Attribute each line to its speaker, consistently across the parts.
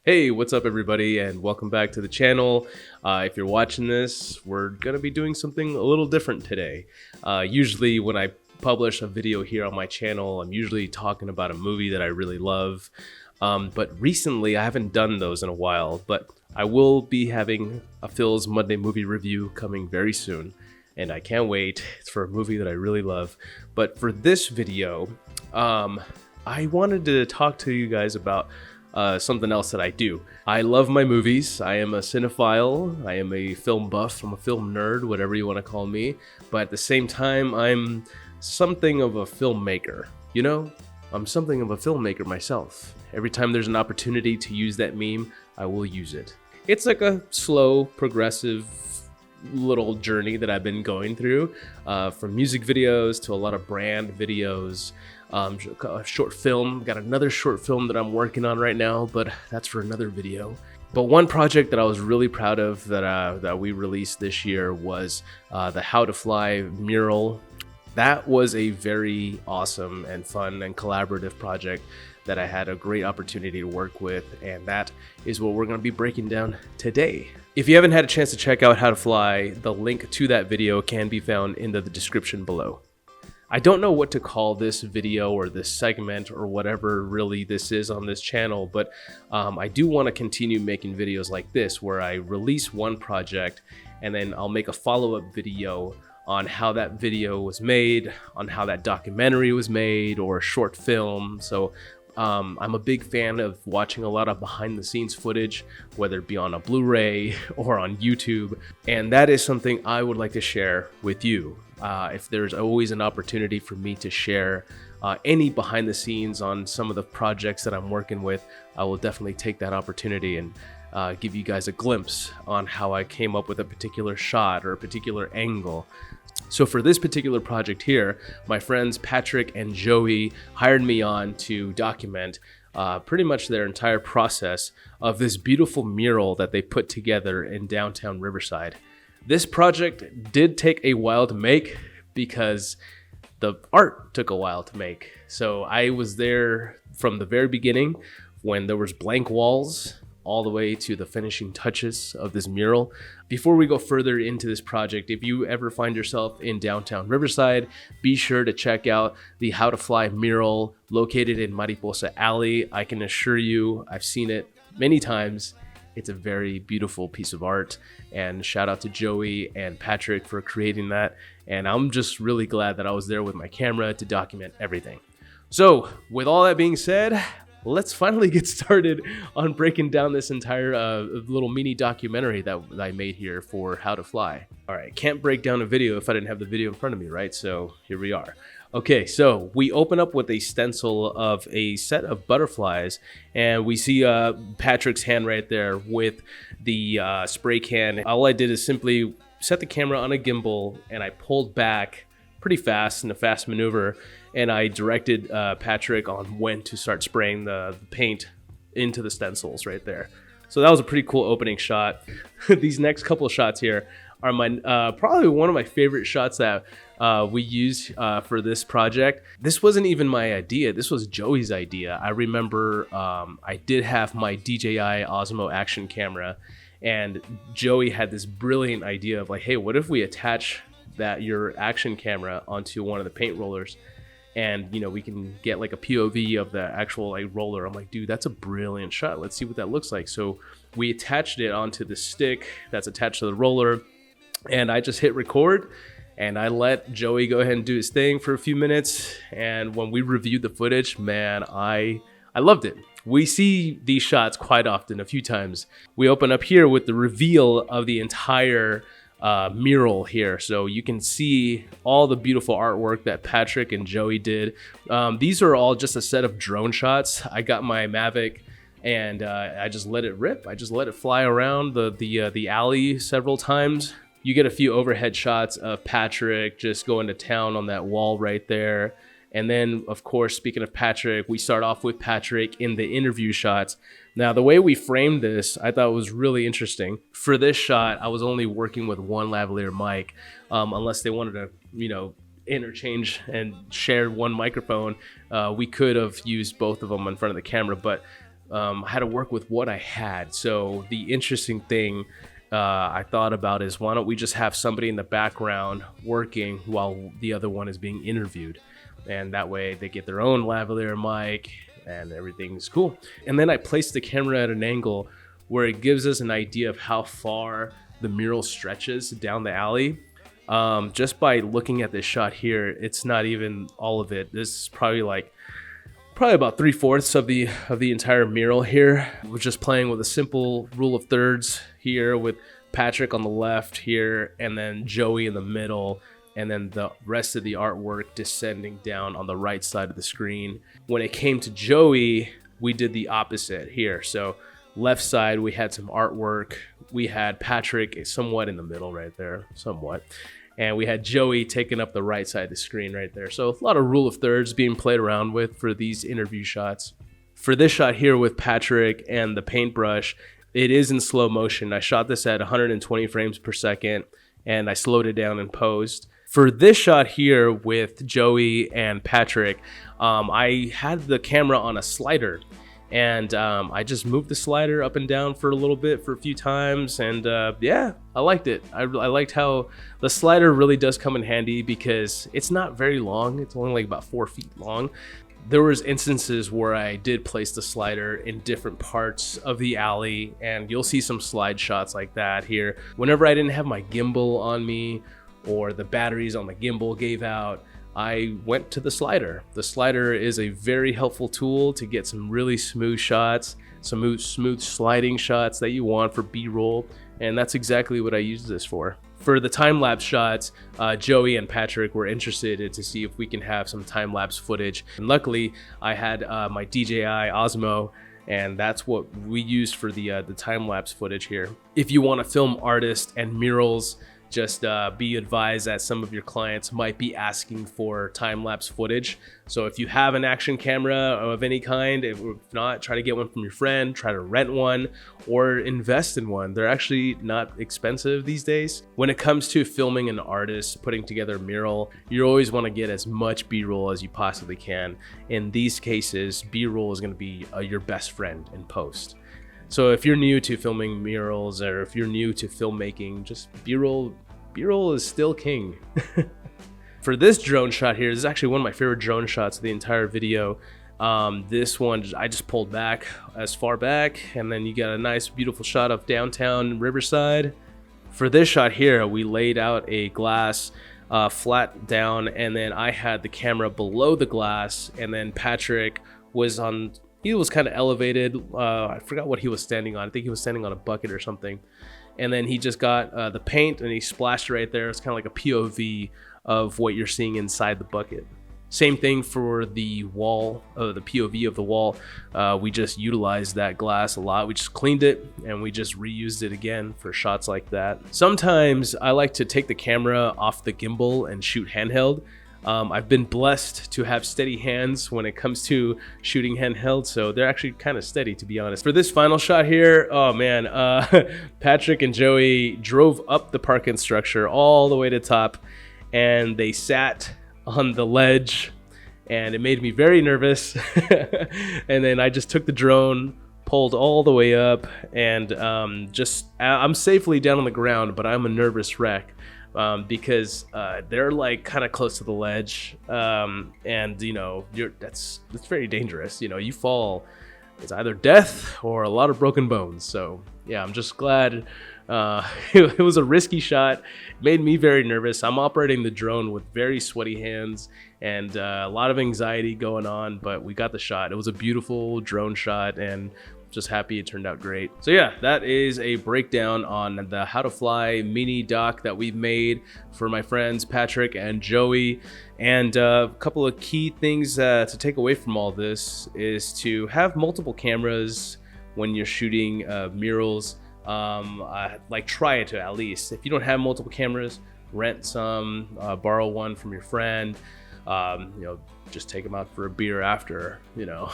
Speaker 1: Hey, what's up everybody, and welcome back to the channel. If you're watching this, we're gonna be doing something a little different today. Usually when I publish a video here on my channel, I'm usually talking about a movie that I really love. But recently I haven't done those in a while, but I will be having a Phil's Monday movie review coming very soon. And I can't wait. It's for a movie that I really love. But for this video, I wanted to talk to you guys about something else that I do. I love my movies. I am a cinephile. I am a film buff. I'm a film nerd, whatever you want to call me. But at the same time, I'm something of a filmmaker. You know, I'm something of a filmmaker myself. Every time there's an opportunity to use that meme, I will use it. It's like a slow, progressive little journey that I've been going through, from music videos to a lot of brand videos. A short film, got another short film that I'm working on right now, but that's for another video. But one project that I was really proud of that we released this year was the How to Fly mural. That was a very awesome and fun and collaborative project that I had a great opportunity to work with, and that is what we're going to be breaking down today. If you haven't had a chance to check out How to Fly, the link to that video can be found in the description below. I don't know what to call this video or this segment or whatever really this is on this channel, but I do want to continue making videos like this where I release one project and then I'll make a follow-up video on how that video was made, on how that documentary was made, or a short film. So I'm a big fan of watching a lot of behind the scenes footage, whether it be on a Blu-ray or on YouTube. And that is something I would like to share with you. If there's always an opportunity for me to share any behind the scenes on some of the projects that I'm working with, I will definitely take that opportunity and give you guys a glimpse on how I came up with a particular shot or a particular angle. So for this particular project here, my friends Patrick and Joey hired me on to document pretty much their entire process of this beautiful mural that they put together in downtown Riverside. This project did take a while to make because the art took a while to make. So I was there from the very beginning when there was blank walls all the way to the finishing touches of this mural. Before we go further into this project, if you ever find yourself in downtown Riverside, be sure to check out the How to Fly mural located in Mariposa Alley. I can assure you, I've seen it many times. It's a very beautiful piece of art, and shout out to Joey and Patrick for creating that. And I'm just really glad that I was there with my camera to document everything. So with all that being said, let's finally get started on breaking down this entire little mini documentary that I made here for How to Fly. All right, can't break down a video if I didn't have the video in front of me, right? So here we are. Okay, so we open up with a stencil of a set of butterflies, and we see Patrick's hand right there with the spray can. All I did is simply set the camera on a gimbal, and I pulled back pretty fast in a fast maneuver, and I directed Patrick on when to start spraying the paint into the stencils right there. So that was a pretty cool opening shot. These next couple of shots here are my probably one of my favorite shots that we used for this project. This wasn't even my idea. This was Joey's idea. I remember I did have my DJI Osmo action camera, and Joey had this brilliant idea of like, hey, what if we attach your action camera onto one of the paint rollers, and you know, we can get like a POV of the actual like roller. I'm like, dude, that's a brilliant shot. Let's see what that looks like. So we attached it onto the stick that's attached to the roller, and I just hit record, and I let Joey go ahead and do his thing for a few minutes. And when we reviewed the footage, man, I loved it. We see these shots quite often, a few times. We open up here with the reveal of the entire mural here, so you can see all the beautiful artwork that Patrick and Joey did. These are all just a set of drone shots. I got my Mavic, and I just let it rip. I just let it fly around the alley several times. You get a few overhead shots of Patrick just going to town on that wall right there. And then, of course, speaking of Patrick, we start off with Patrick in the interview shots. Now, the way we framed this, I thought was really interesting. For this shot, I was only working with one lavalier mic, unless they wanted to, you know, interchange and share one microphone. We could have used both of them in front of the camera, but I had to work with what I had. So the interesting thing I thought about is, why don't we just have somebody in the background working while the other one is being interviewed, and that way they get their own lavalier mic and everything's cool. And then I placed the camera at an angle where it gives us an idea of how far the mural stretches down the alley. Just by looking at this shot here, it's not even all of it. This is probably about 3/4 of the entire mural here. We're just playing with a simple rule of thirds here, with Patrick on the left here, and then Joey in the middle, and then the rest of the artwork descending down on the right side of the screen. When it came to Joey, we did the opposite here. So left side, we had some artwork. We had Patrick somewhat in the middle right there, somewhat. And we had Joey taking up the right side of the screen right there. So a lot of rule of thirds being played around with for these interview shots. For this shot here with Patrick and the paintbrush, it is in slow motion. I shot this at 120 frames per second, and I slowed it down in post. For this shot here with Joey and Patrick, I had the camera on a slider, and I just moved the slider up and down for a little bit, for a few times, and yeah, I liked it. I liked how the slider really does come in handy, because it's not very long. It's only like about 4 feet long. There was instances where I did place the slider in different parts of the alley, and you'll see some slide shots like that here. Whenever I didn't have my gimbal on me, or the batteries on the gimbal gave out, I went to the slider. The slider is a very helpful tool to get some really smooth shots, some smooth sliding shots that you want for B-roll, and that's exactly what I used this for. For the time-lapse shots, Joey and Patrick were interested to see if we can have some time-lapse footage, and luckily I had my DJI Osmo, and that's what we used for the time-lapse footage here. If you want to film artists and murals, just be advised that some of your clients might be asking for time-lapse footage. So if you have an action camera of any kind, if not, try to get one from your friend, try to rent one, or invest in one. They're actually not expensive these days. When it comes to filming an artist, putting together a mural, you always want to get as much B-roll as you possibly can. In these cases, B-roll is going to be your best friend in post. So if you're new to filming murals, or if you're new to filmmaking, just B-roll is still king. For this drone shot here, this is actually one of my favorite drone shots of the entire video. This one, I just pulled back as far back, and then you got a nice, beautiful shot of downtown Riverside. For this shot here, we laid out a glass flat down, and then I had the camera below the glass, and then Patrick was on... He was kind of elevated. I forgot what he was standing on. I think he was standing on a bucket or something. And then he just got the paint and he splashed right there. It's kind of like a POV of what you're seeing inside the bucket. Same thing for the wall, the POV of the wall. We just utilized that glass a lot. We just cleaned it and we just reused it again for shots like that. Sometimes I like to take the camera off the gimbal and shoot handheld. I've been blessed to have steady hands when it comes to shooting handheld, so they're actually kind of steady, to be honest. For this final shot here, oh man, Patrick and Joey drove up the parking structure all the way to top, and they sat on the ledge, and it made me very nervous. And then I just took the drone, pulled all the way up, and I'm safely down on the ground, but I'm a nervous wreck. Because they're like kind of close to the ledge, and you know, that's very dangerous. You know, you fall, it's either death or a lot of broken bones. So yeah, I'm just glad. It was a risky shot. It made me very nervous. I'm operating the drone with very sweaty hands and a lot of anxiety going on, but we got the shot. It was a beautiful drone shot, and just happy it turned out great. So yeah, that is a breakdown on the How to Fly mini doc that we've made for my friends Patrick and Joey. And a couple of key things to take away from all this is to have multiple cameras when you're shooting murals. Like try it to, at least. If you don't have multiple cameras, rent some, borrow one from your friend. You know, just take them out for a beer after, you know.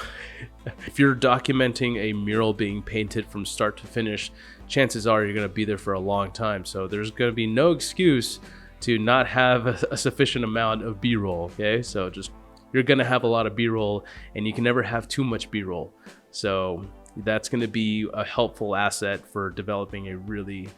Speaker 1: If you're documenting a mural being painted from start to finish, chances are you're going to be there for a long time. So there's going to be no excuse to not have a sufficient amount of B-roll, okay? So just, you're going to have a lot of B-roll, and you can never have too much B-roll. So That's going to be a helpful asset for developing a really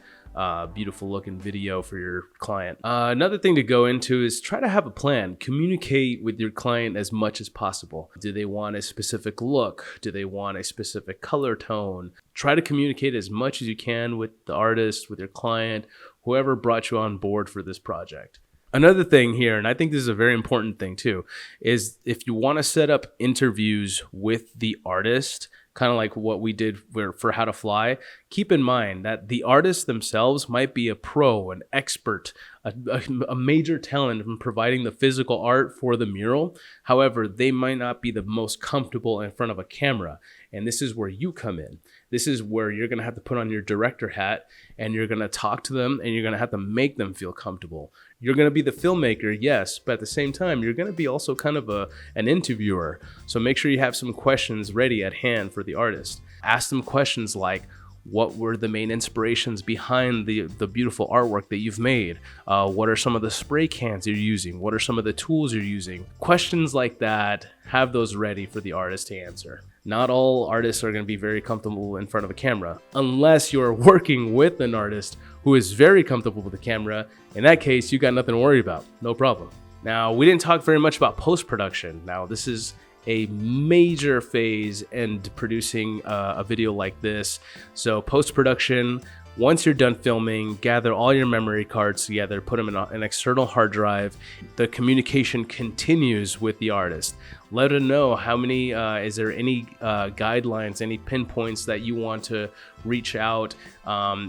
Speaker 1: beautiful looking video for your client. Another thing to go into is try to have a plan. Communicate with your client as much as possible. Do they want a specific look? Do they want a specific color tone? Try to communicate as much as you can with the artist, with your client, whoever brought you on board for this project. Another thing here, and I think this is a very important thing too, is if you want to set up interviews with the artist, kind of like what we did for How to Fly, keep in mind that the artists themselves might be a pro, an expert, a major talent in providing the physical art for the mural. However, they might not be the most comfortable in front of a camera. And this is where you come in. This is where you're going to have to put on your director hat and you're going to talk to them and you're going to have to make them feel comfortable. You're going to be the filmmaker, yes, but at the same time, you're going to be also kind of an interviewer. So make sure you have some questions ready at hand for the artist. Ask them questions like, what were the main inspirations behind the beautiful artwork that you've made? What are some of the spray cans you're using? What are some of the tools you're using? Questions like that, have those ready for the artist to answer. Not all artists are going to be very comfortable in front of a camera, unless you're working with an artist who is very comfortable with the camera. In that case, you got nothing to worry about, no problem. Now, we didn't talk very much about post-production. Now, this is a major phase in producing a video like this. So post-production, once you're done filming, gather all your memory cards together, put them in an external hard drive. The communication continues with the artist. Let them know how many, is there any guidelines, any pinpoints that you want to reach out?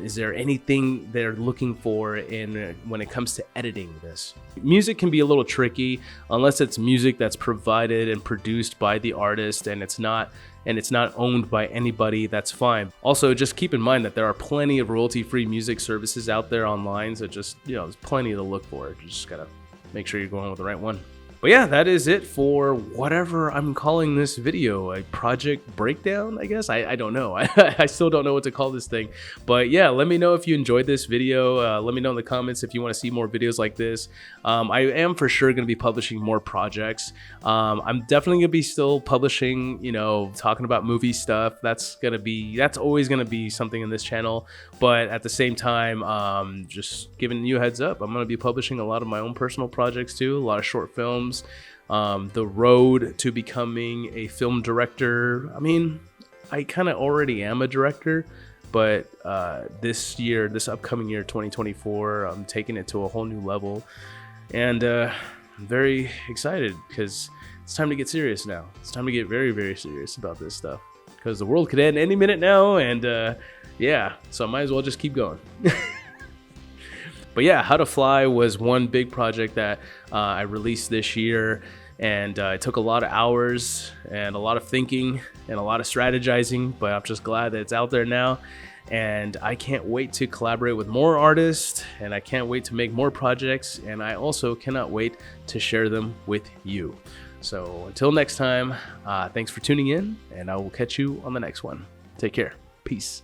Speaker 1: Is there anything they're looking for when it comes to editing this? Music can be a little tricky unless it's music that's provided and produced by the artist and it's not owned by anybody. That's fine. Also, just keep in mind that there are plenty of royalty-free music services out there online, so just, there's plenty to look for. You just gotta make sure you're going with the right one. But yeah, that is it for whatever I'm calling this video, a project breakdown, I guess. I don't know. I still don't know what to call this thing. But yeah, let me know if you enjoyed this video. Let me know in the comments if you want to see more videos like this. I am for sure going to be publishing more projects. I'm definitely going to be still publishing, talking about movie stuff. That's always going to be something in this channel. But at the same time, just giving you a heads up, I'm going to be publishing a lot of my own personal projects too, a lot of short films. The road to becoming a film director. I mean, I kind of already am a director, but this upcoming year, 2024, I'm taking it to a whole new level. And I'm very excited because it's time to get serious now. It's time to get very, very serious about this stuff because the world could end any minute now. And yeah, so I might as well just keep going. But yeah, How to Fly was one big project that I released this year, and it took a lot of hours and a lot of thinking and a lot of strategizing, but I'm just glad that it's out there now. And I can't wait to collaborate with more artists, and I can't wait to make more projects, and I also cannot wait to share them with you. So until next time, thanks for tuning in, and I will catch you on the next one. Take care. Peace.